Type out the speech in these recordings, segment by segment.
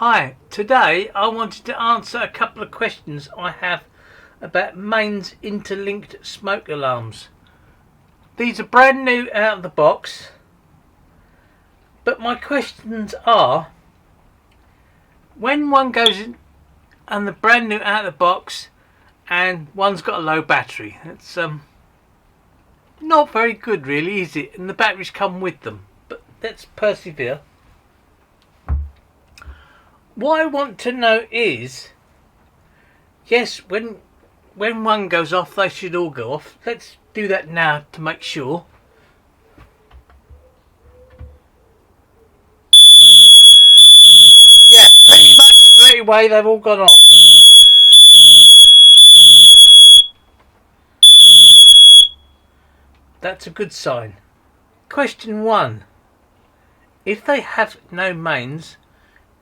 Hi, today I wanted to answer a couple of questions I have about mains interlinked smoke alarms. These are brand new out of the box, but my questions are, when one goes in and the brand new out of the box and one's got a low battery, it's not very good really, is it? And the batteries come with them, but let's persevere. What I want to know is, yes, when one goes off, they should all go off. Let's do that now to make sure. Yeah, pretty much straight away they've all gone off. That's a good sign. Question 1. If they have no mains,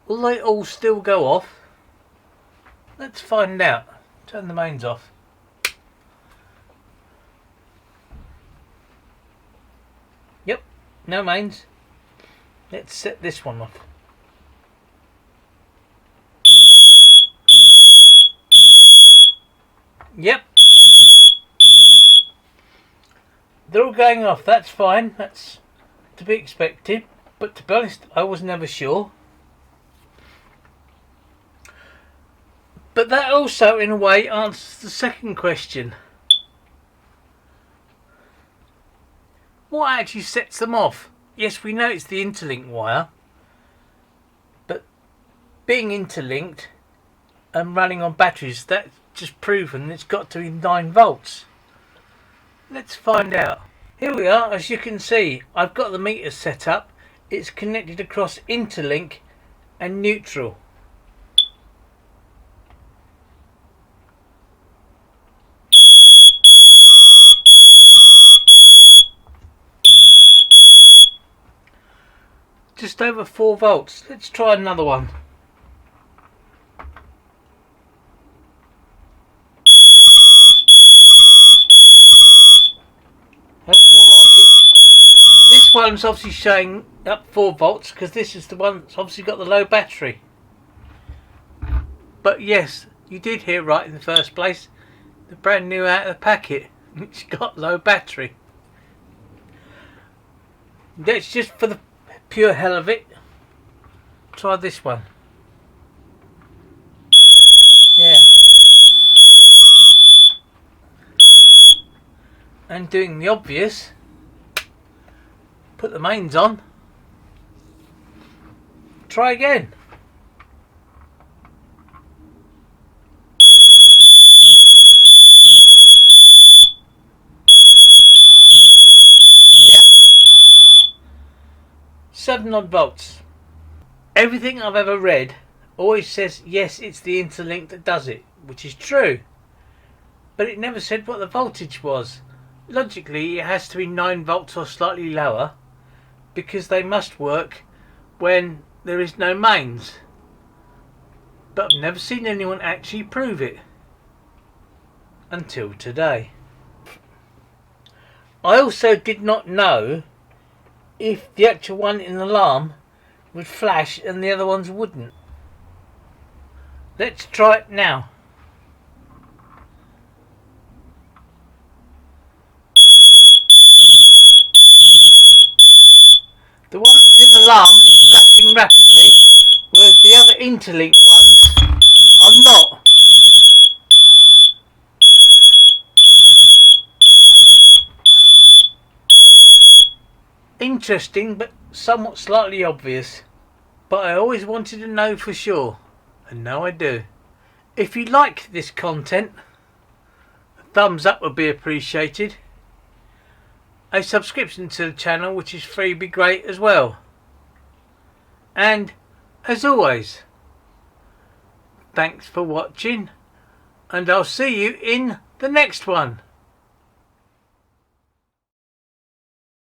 will they all still go off? Let's find out. Turn the mains off. Yep, no mains. Let's set this one off. Yep. They're all going off, that's fine. That's to be expected. But to be honest, I was never sure. But that also, in a way, answers the second question. What actually sets them off? Yes, we know it's the interlink wire, but being interlinked and running on batteries, that's just proven it's got to be 9 volts. Let's find out. Here we are. As you can see, I've got the meter set up. It's connected across interlink and neutral. Just over 4 volts. Let's try another one. That's more like it. This one's obviously showing up 4 volts because this is the one that's obviously got the low battery. But yes, you did hear right in the first place. The brand new out of the packet. It's got low battery. That's just for the pure hell of it. Try this one. Yeah. And doing the obvious, put the mains on. Try again. Yeah. 7 odd volts. Everything I've ever read always says yes, it's the interlink that does it, which is true, but it never said what the voltage was. Logically it has to be 9 volts or slightly lower, because they must work when there is no mains, but I've never seen anyone actually prove it until today. I also did not know if the actual one in the alarm would flash and the other ones wouldn't. Let's try it now. The one that's in the alarm is flashing rapidly, whereas the other interlinked ones are not. Interesting, but somewhat slightly obvious. But I always wanted to know for sure, and now I do. If you like this content, a thumbs up would be appreciated. A subscription to the channel, which is free, would be great as well. And as always, thanks for watching, and I'll see you in the next one.